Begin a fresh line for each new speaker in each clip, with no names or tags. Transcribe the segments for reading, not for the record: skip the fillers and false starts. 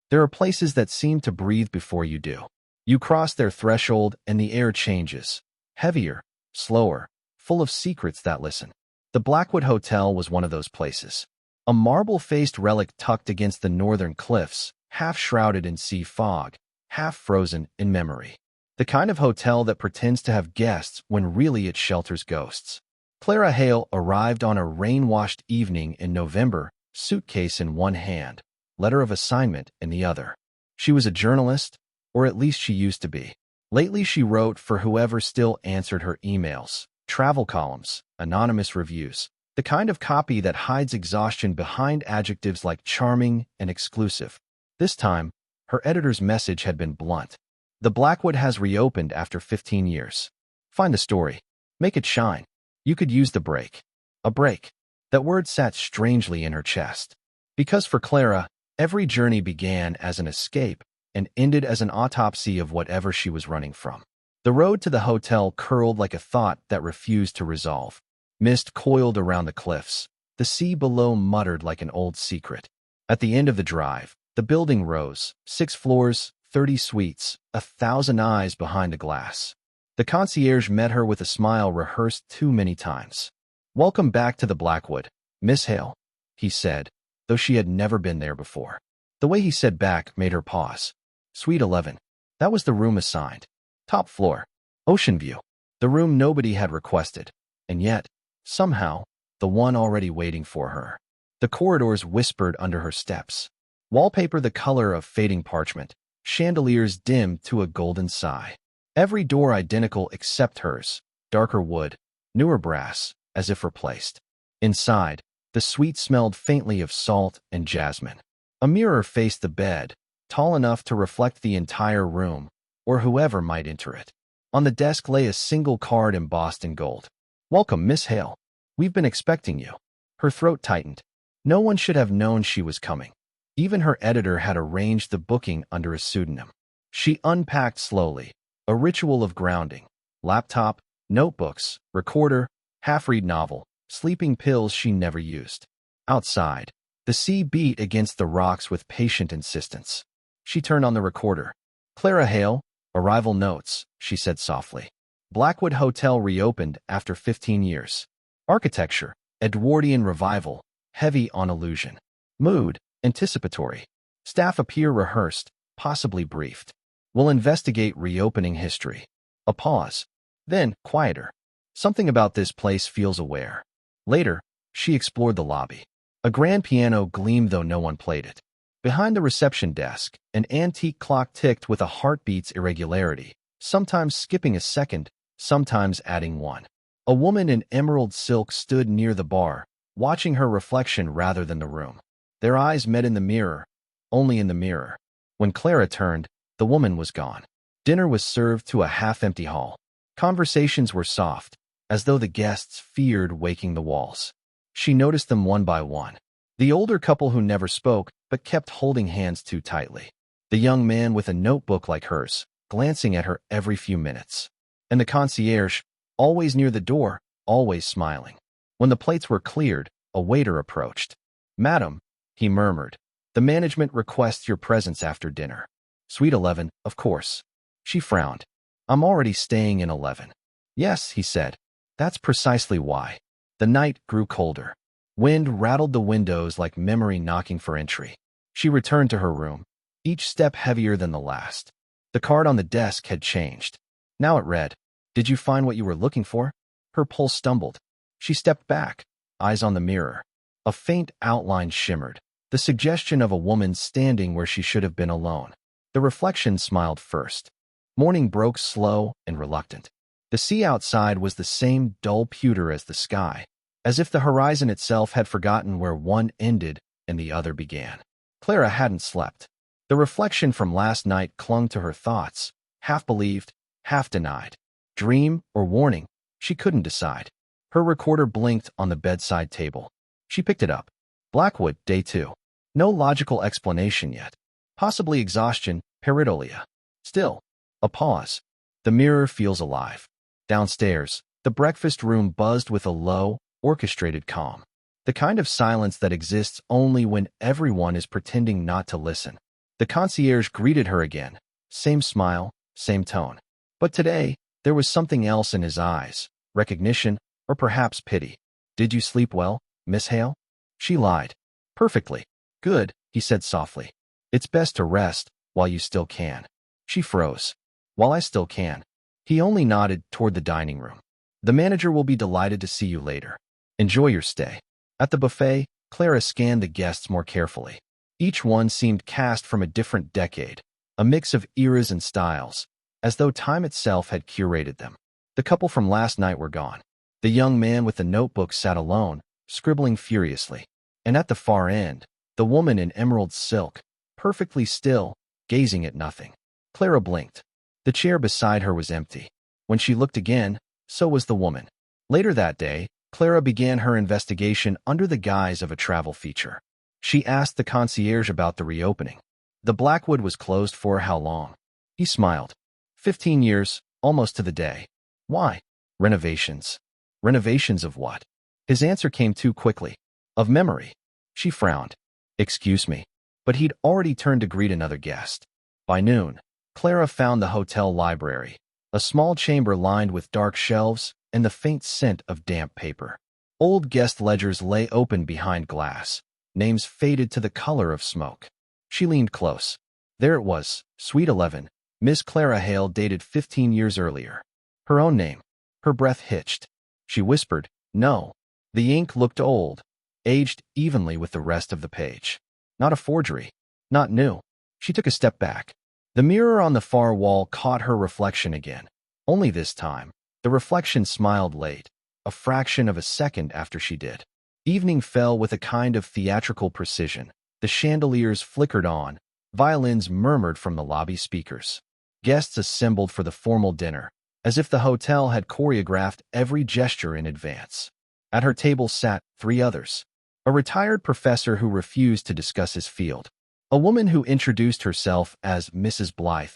There are places that seem to breathe before you do. You cross their threshold and the air changes. Heavier, slower, full of secrets that listen. The Blackwood Hotel was one of those places. A marble-faced relic tucked against the northern cliffs, half shrouded in sea fog, half frozen in memory. The kind of hotel that pretends to have guests when really it shelters ghosts. Clara Hale arrived on a rain-washed evening in November, suitcase in one hand, letter of assignment in the other. She was a journalist, or at least she used to be. Lately she wrote for whoever still answered her emails, travel columns, anonymous reviews, the kind of copy that hides exhaustion behind adjectives like charming and exclusive. This time, her editor's message had been blunt. The Blackwood has reopened after 15 years. Find the story. Make it shine. You could use the break. A break. That word sat strangely in her chest. Because for Clara, every journey began as an escape and ended as an autopsy of whatever she was running from. The road to the hotel curled like a thought that refused to resolve. Mist coiled around the cliffs. The sea below muttered like an old secret. At the end of the drive, the building rose, 6 floors, 30 suites, 1,000 eyes behind the glass. The concierge met her with a smile rehearsed too many times. "Welcome back to the Blackwood, Miss Hale," he said, though she had never been there before. The way he said back made her pause. Suite 11. That was the room assigned. Top floor. Ocean view. The room nobody had requested. And yet, somehow, the one already waiting for her. The corridors whispered under her steps. Wallpaper the color of fading parchment. Chandeliers dimmed to a golden sigh. Every door identical except hers. Darker wood, newer brass, as if replaced. Inside, the suite smelled faintly of salt and jasmine. A mirror faced the bed, tall enough to reflect the entire room, or whoever might enter it. On the desk lay a single card embossed in gold. "Welcome, Miss Hale. We've been expecting you." Her throat tightened. No one should have known she was coming. Even her editor had arranged the booking under a pseudonym. She unpacked slowly, a ritual of grounding. Laptop, notebooks, recorder, half-read novel, sleeping pills she never used. Outside, the sea beat against the rocks with patient insistence. She turned on the recorder. "Clara Hale, arrival notes," she said softly. Blackwood Hotel reopened after 15 years. Architecture, Edwardian revival, heavy on illusion. Mood, anticipatory. Staff appear rehearsed, possibly briefed. "We'll investigate reopening history." A pause. Then, quieter. "Something about this place feels aware." Later, she explored the lobby. A grand piano gleamed though no one played it. Behind the reception desk, an antique clock ticked with a heartbeat's irregularity, sometimes skipping a second, sometimes adding one. A woman in emerald silk stood near the bar, watching her reflection rather than the room. Their eyes met in the mirror, only in the mirror. When Clara turned, the woman was gone. Dinner was served to a half-empty hall. Conversations were soft, as though the guests feared waking the walls. She noticed them one by one. The older couple who never spoke, but kept holding hands too tightly. The young man with a notebook like hers, glancing at her every few minutes. And the concierge, always near the door, always smiling. When the plates were cleared, a waiter approached. "Madam," he murmured, "the management requests your presence after dinner." "Suite 11, of course." She frowned. "I'm already staying in 11. "Yes," he said. "That's precisely why." The night grew colder. Wind rattled the windows like memory knocking for entry. She returned to her room, each step heavier than the last. The card on the desk had changed. Now it read, "Did you find what you were looking for?" Her pulse stumbled. She stepped back, eyes on the mirror. A faint outline shimmered, the suggestion of a woman standing where she should have been alone. The reflection smiled first. Morning broke slow and reluctant. The sea outside was the same dull pewter as the sky, as if the horizon itself had forgotten where one ended and the other began. Clara hadn't slept. The reflection from last night clung to her thoughts, half believed, half denied. Dream or warning, she couldn't decide. Her recorder blinked on the bedside table. She picked it up. Blackwood, day 2. No logical explanation yet. Possibly exhaustion, pareidolia. Still, a pause. The mirror feels alive. Downstairs, the breakfast room buzzed with a low, orchestrated calm. The kind of silence that exists only when everyone is pretending not to listen. The concierge greeted her again. Same smile, same tone. But today, there was something else in his eyes. Recognition, or perhaps pity. Did you sleep well, Miss Hale? She lied. Perfectly. Good, he said softly. It's best to rest while you still can. She froze. While I still can. He only nodded toward the dining room. The manager will be delighted to see you later. Enjoy your stay. At the buffet, Clara scanned the guests more carefully. Each one seemed cast from a different decade, a mix of eras and styles, as though time itself had curated them. The couple from last night were gone. The young man with the notebook sat alone, scribbling furiously. And at the far end, the woman in emerald silk, perfectly still, gazing at nothing. Clara blinked. The chair beside her was empty. When she looked again, so was the woman. Later that day, Clara began her investigation under the guise of a travel feature. She asked the concierge about the reopening. The Blackwood was closed for how long? He smiled. 15 years, almost to the day. Why? Renovations. Renovations of what? His answer came too quickly. Of memory. She frowned. Excuse me. But he'd already turned to greet another guest. By noon, Clara found the hotel library, a small chamber lined with dark shelves and the faint scent of damp paper. Old guest ledgers lay open behind glass, names faded to the color of smoke. She leaned close. There it was, Suite 11, Miss Clara Hale, dated 15 years earlier. Her own name. Her breath hitched. She whispered, no. The ink looked old, aged evenly with the rest of the page. Not a forgery. Not new. She took a step back. The mirror on the far wall caught her reflection again. Only this time, the reflection smiled late, a fraction of a second after she did. Evening fell with a kind of theatrical precision. The chandeliers flickered on, violins murmured from the lobby speakers. Guests assembled for the formal dinner, as if the hotel had choreographed every gesture in advance. At her table sat 3 others. A retired professor who refused to discuss his field. A woman who introduced herself as Mrs. Blythe,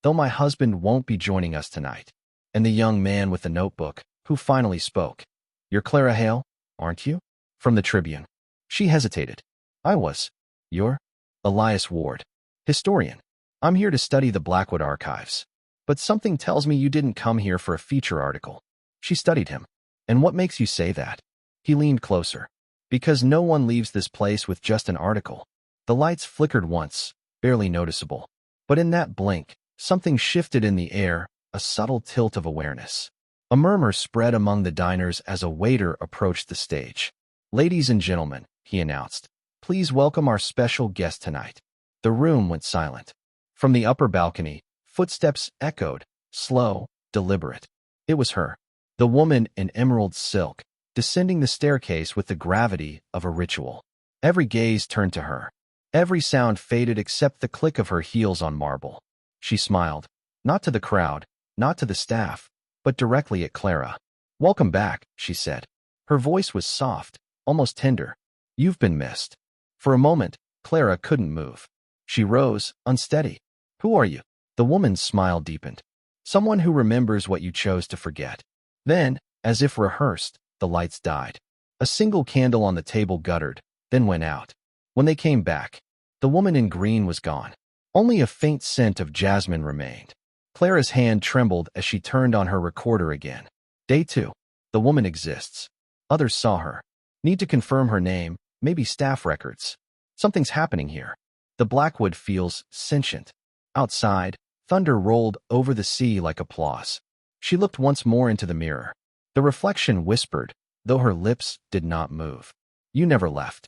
though my husband won't be joining us tonight. And the young man with the notebook, who finally spoke. You're Clara Hale, aren't you? From the Tribune. She hesitated. I was. You're? Elias Ward. Historian. I'm here to study the Blackwood archives. But something tells me you didn't come here for a feature article. She studied him. And what makes you say that? He leaned closer. Because no one leaves this place with just an article. The lights flickered once, barely noticeable. But in that blink, something shifted in the air, a subtle tilt of awareness. A murmur spread among the diners as a waiter approached the stage. Ladies and gentlemen, he announced, please welcome our special guest tonight. The room went silent. From the upper balcony, footsteps echoed, slow, deliberate. It was her, the woman in emerald silk, descending the staircase with the gravity of a ritual. Every gaze turned to her. Every sound faded except the click of her heels on marble. She smiled, not to the crowd, not to the staff, but directly at Clara. Welcome back, she said. Her voice was soft, almost tender. You've been missed. For a moment, Clara couldn't move. She rose, unsteady. Who are you? The woman's smile deepened. Someone who remembers what you chose to forget. Then, as if rehearsed, the lights died. A single candle on the table guttered, then went out. When they came back, the woman in green was gone. Only a faint scent of jasmine remained. Clara's hand trembled as she turned on her recorder again. Day 2. The woman exists. Others saw her. Need to confirm her name, maybe staff records. Something's happening here. The Blackwood feels sentient. Outside, thunder rolled over the sea like applause. She looked once more into the mirror. The reflection whispered, though her lips did not move. You never left.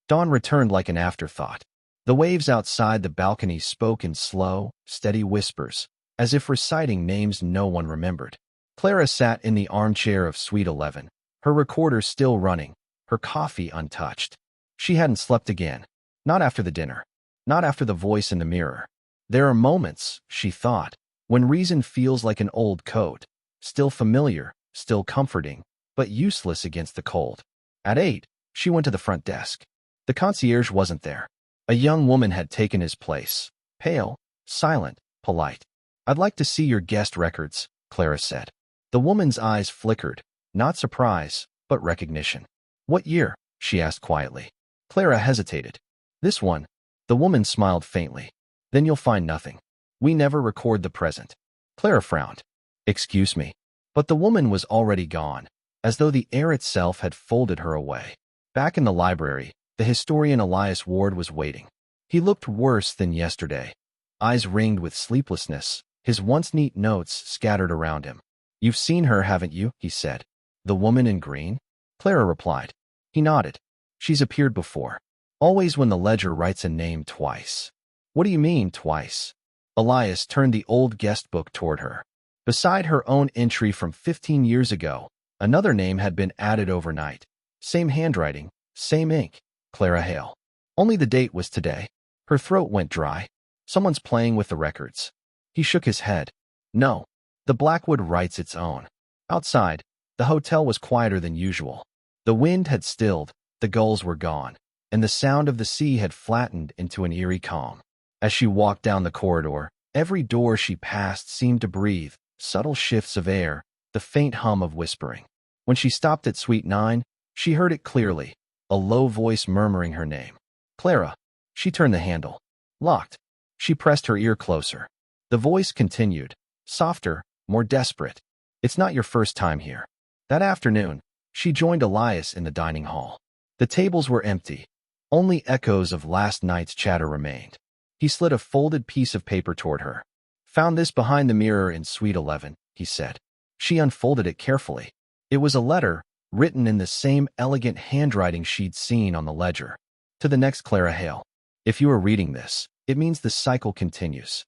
Dawn returned like an afterthought. The waves outside the balcony spoke in slow, steady whispers, as if reciting names no one remembered. Clara sat in the armchair of Suite 11, her recorder still running, her coffee untouched. She hadn't slept again. Not after the dinner. Not after the voice in the mirror. There are moments, she thought, when reason feels like an old coat, still familiar, still comforting, but useless against the cold. At 8, she went to the front desk. The concierge wasn't there. A young woman had taken his place, pale, silent, polite. I'd like to see your guest records, Clara said. The woman's eyes flickered, not surprise, but recognition. What year? She asked quietly. Clara hesitated. This one. The woman smiled faintly. Then you'll find nothing. We never record the present. Clara frowned. Excuse me. But the woman was already gone, as though the air itself had folded her away. Back in the library, the historian Elias Ward was waiting. He looked worse than yesterday. Eyes ringed with sleeplessness, his once neat notes scattered around him. You've seen her, haven't you? He said. The woman in green? Clara replied. He nodded. She's appeared before. Always when the ledger writes a name twice. What do you mean, twice? Elias turned the old guest book toward her. Beside her own entry from 15 years ago, another name had been added overnight. Same handwriting, same ink. Clara Hale. Only the date was today. Her throat went dry. Someone's playing with the records. He shook his head. No. The Blackwood writes its own. Outside, the hotel was quieter than usual. The wind had stilled, the gulls were gone, and the sound of the sea had flattened into an eerie calm. As she walked down the corridor, every door she passed seemed to breathe, subtle shifts of air, the faint hum of whispering. When she stopped at Suite 9, she heard it clearly, a low voice murmuring her name. Clara. She turned the handle. Locked. She pressed her ear closer. The voice continued, softer, more desperate. It's not your first time here. That afternoon, she joined Elias in the dining hall. The tables were empty. Only echoes of last night's chatter remained. He slid a folded piece of paper toward her. Found this behind the mirror in Suite 11, he said. She unfolded it carefully. It was a letter, written in the same elegant handwriting she'd seen on the ledger. To the next Clara Hale. If you are reading this, it means the cycle continues.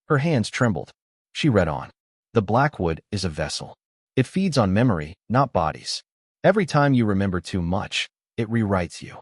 Her hands trembled. She read on. The Blackwood is a vessel. It feeds on memory, not bodies. Every time you remember too much, it rewrites you.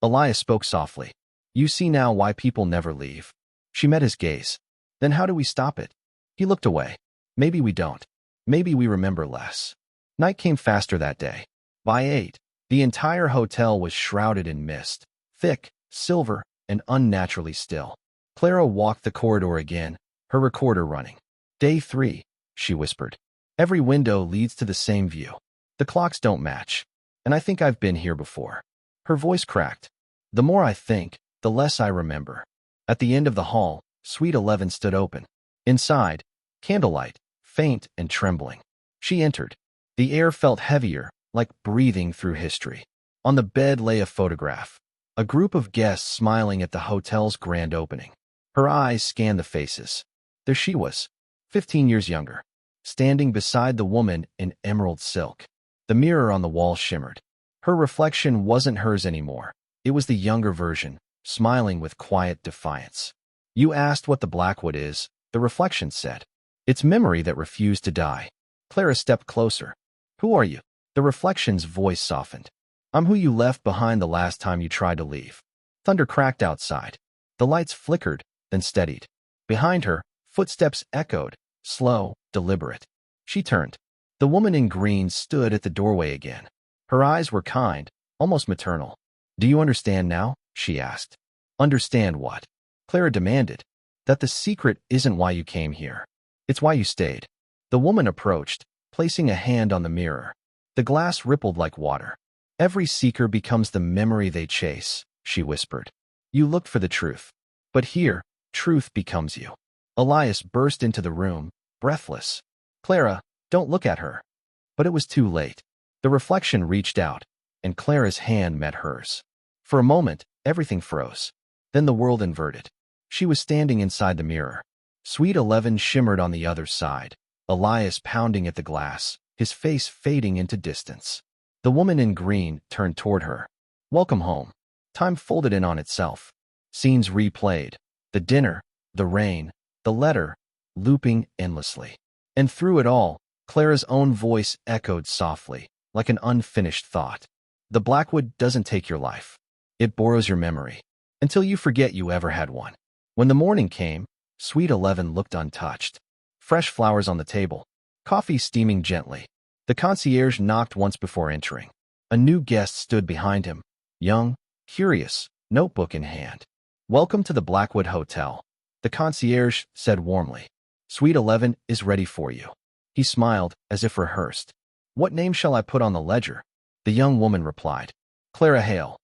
Elias spoke softly. You see now why people never leave. She met his gaze. Then how do we stop it? He looked away. Maybe we don't. Maybe we remember less. Night came faster that day. By 8, the entire hotel was shrouded in mist, thick, silver, and unnaturally still. Clara walked the corridor again, her recorder running. Day 3, she whispered. Every window leads to the same view. The clocks don't match, and I think I've been here before. Her voice cracked. The more I think, the less I remember. At the end of the hall, Suite 11 stood open. Inside, candlelight, faint and trembling. She entered. The air felt heavier, like breathing through history. On the bed lay a photograph. A group of guests smiling at the hotel's grand opening. Her eyes scanned the faces. There she was, 15 years younger, standing beside the woman in emerald silk. The mirror on the wall shimmered. Her reflection wasn't hers anymore. It was the younger version, smiling with quiet defiance. You asked what the Blackwood is, the reflection said. It's memory that refused to die. Clara stepped closer. Who are you? The reflection's voice softened. I'm who you left behind the last time you tried to leave. Thunder cracked outside. The lights flickered, then steadied. Behind her, footsteps echoed, slow, deliberate. She turned. The woman in green stood at the doorway again. Her eyes were kind, almost maternal. Do you understand now? She asked. Understand what? Clara demanded. That the secret isn't why you came here. It's why you stayed. The woman approached, placing a hand on the mirror. The glass rippled like water. Every seeker becomes the memory they chase, she whispered. You looked for the truth. But here, truth becomes you. Elias burst into the room, breathless. Clara, don't look at her. But it was too late. The reflection reached out, and Clara's hand met hers. For a moment, everything froze. Then the world inverted. She was standing inside the mirror. Suite 11 shimmered on the other side, Elias pounding at the glass, his face fading into distance. The woman in green turned toward her. Welcome home. Time folded in on itself. Scenes replayed. The dinner, the rain, the letter, looping endlessly. And through it all, Clara's own voice echoed softly, like an unfinished thought. The Blackwood doesn't take your life. It borrows your memory, until you forget you ever had one. When the morning came, Suite 11 looked untouched. Fresh flowers on the table, coffee steaming gently. The concierge knocked once before entering. A new guest stood behind him, young, curious, notebook in hand. Welcome to the Blackwood Hotel, the concierge said warmly. Suite 11 is ready for you. He smiled, as if rehearsed. What name shall I put on the ledger? The young woman replied. Clara Hale.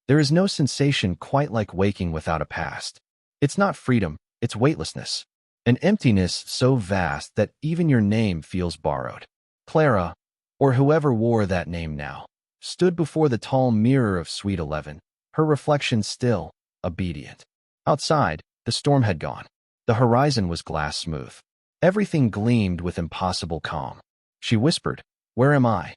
There is no sensation quite like waking without a past. It's not freedom, Its weightlessness. An emptiness so vast that even your name feels borrowed. Clara, or whoever wore that name now, stood before the tall mirror of Suite 11, her reflection still, obedient. Outside, the storm had gone. The horizon was glass smooth. Everything gleamed with impossible calm. She whispered, "Where am I?"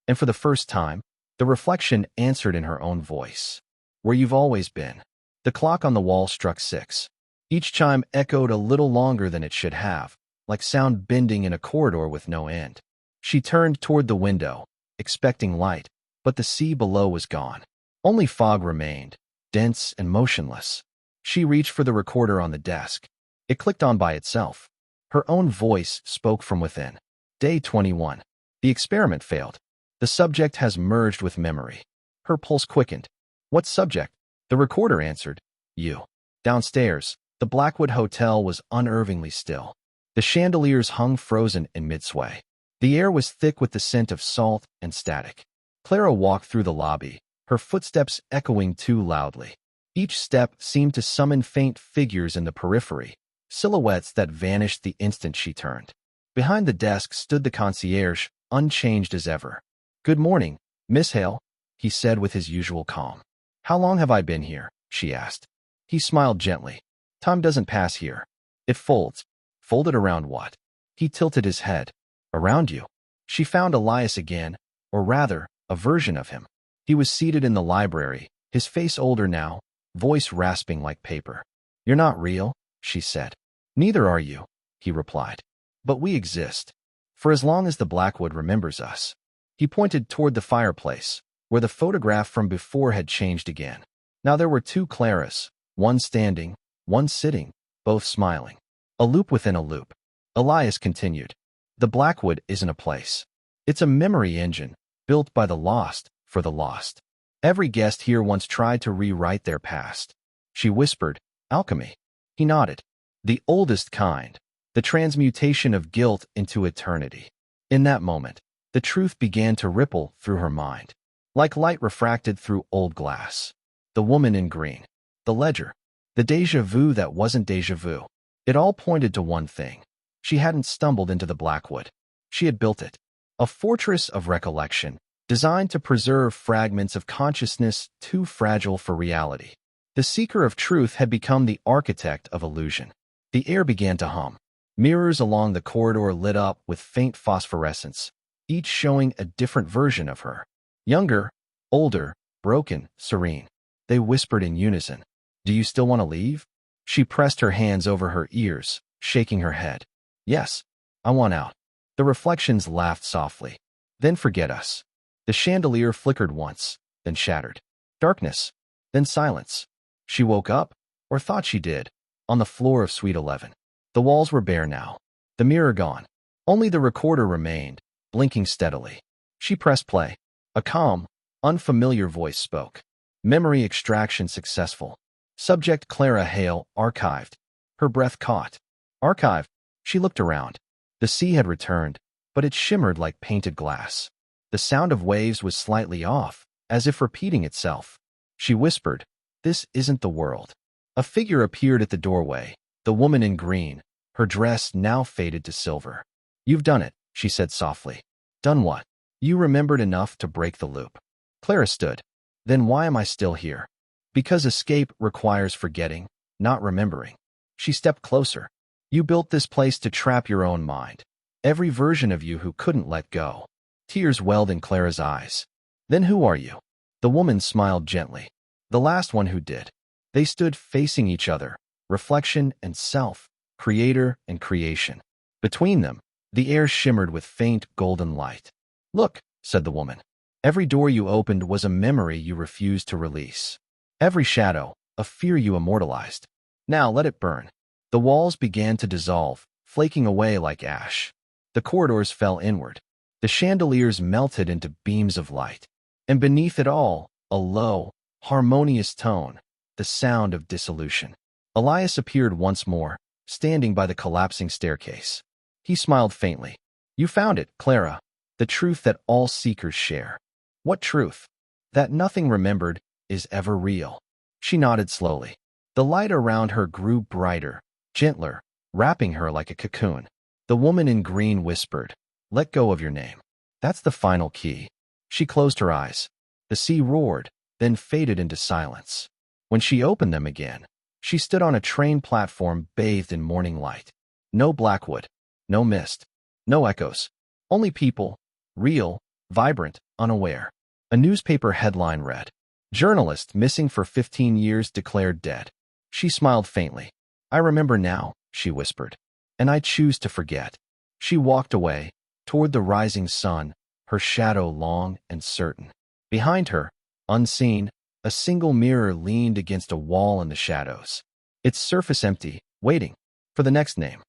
And for the first time, the reflection answered in her own voice. "Where you've always been." The clock on the wall struck 6. Each chime echoed a little longer than it should have, like sound bending in a corridor with no end. She turned toward the window, expecting light, but the sea below was gone. Only fog remained, dense and motionless. She reached for the recorder on the desk. It clicked on by itself. Her own voice spoke from within. Day 21. The experiment failed. The subject has merged with memory. Her pulse quickened. What subject? The recorder answered. You. Downstairs, the Blackwood Hotel was unervingly still. The chandeliers hung frozen in mid-sway. The air was thick with the scent of salt and static. Clara walked through the lobby, her footsteps echoing too loudly. Each step seemed to summon faint figures in the periphery, silhouettes that vanished the instant she turned. Behind the desk stood the concierge, unchanged as ever. "Good morning, Miss Hale," he said with his usual calm. "How long have I been here?" she asked. He smiled gently. "Time doesn't pass here. It folds." Folded around what? He tilted his head. "Around you." She found Elias again, or rather, a version of him. He was seated in the library, his face older now, voice rasping like paper. "You're not real," she said. "Neither are you," he replied. "But we exist. For as long as the Blackwood remembers us." He pointed toward the fireplace, where the photograph from before had changed again. Now there were two Claras, one standing, one sitting, both smiling. A loop within a loop. Elias continued. "The Blackwood isn't a place. It's a memory engine, built by the lost, for the lost. Every guest here once tried to rewrite their past." She whispered, "Alchemy." He nodded. "The oldest kind. The transmutation of guilt into eternity." In that moment, the truth began to ripple through her mind, like light refracted through old glass. The woman in green. The ledger. The déjà vu that wasn't déjà vu. It all pointed to one thing. She hadn't stumbled into the Blackwood. She had built it. A fortress of recollection, designed to preserve fragments of consciousness too fragile for reality. The seeker of truth had become the architect of illusion. The air began to hum. Mirrors along the corridor lit up with faint phosphorescence, each showing a different version of her. Younger, older, broken, serene. They whispered in unison. "Do you still want to leave?" She pressed her hands over her ears, shaking her head. "Yes, I want out." The reflections laughed softly. "Then forget us." The chandelier flickered once, then shattered. Darkness, then silence. She woke up, or thought she did, on the floor of Suite 11. The walls were bare now, the mirror gone. Only the recorder remained, blinking steadily. She pressed play. A calm, unfamiliar voice spoke. "Memory extraction successful. Subject Clara Hale archived." Her breath caught. Archived. She looked around. The sea had returned, but it shimmered like painted glass. The sound of waves was slightly off, as if repeating itself. She whispered, "This isn't the world." A figure appeared at the doorway, the woman in green, her dress now faded to silver. "You've done it," she said softly. "Done what?" "You remembered enough to break the loop." Clara stood. "Then why am I still here?" "Because escape requires forgetting, not remembering." She stepped closer. "You built this place to trap your own mind. Every version of you who couldn't let go." Tears welled in Clara's eyes. "Then who are you?" The woman smiled gently. "The last one who did." They stood facing each other, reflection and self, creator and creation. Between them, the air shimmered with faint golden light. "Look," said the woman. "Every door you opened was a memory you refused to release. Every shadow, a fear you immortalized. Now let it burn." The walls began to dissolve, flaking away like ash. The corridors fell inward. The chandeliers melted into beams of light. And beneath it all, a low, harmonious tone, the sound of dissolution. Elias appeared once more, standing by the collapsing staircase. He smiled faintly. "You found it, Clara. The truth that all seekers share." "What truth?" "That nothing remembered is ever real." She nodded slowly. The light around her grew brighter, gentler, wrapping her like a cocoon. The woman in green whispered, "Let go of your name. That's the final key." She closed her eyes. The sea roared, then faded into silence. When she opened them again, she stood on a train platform bathed in morning light. No Blackwood, no mist, no echoes, only people, real, vibrant, unaware. A newspaper headline read, "Journalist missing for 15 years declared dead." She smiled faintly. "I remember now," she whispered, "and I choose to forget." She walked away, toward the rising sun, her shadow long and certain. Behind her, unseen, a single mirror leaned against a wall in the shadows, its surface empty, waiting for the next name.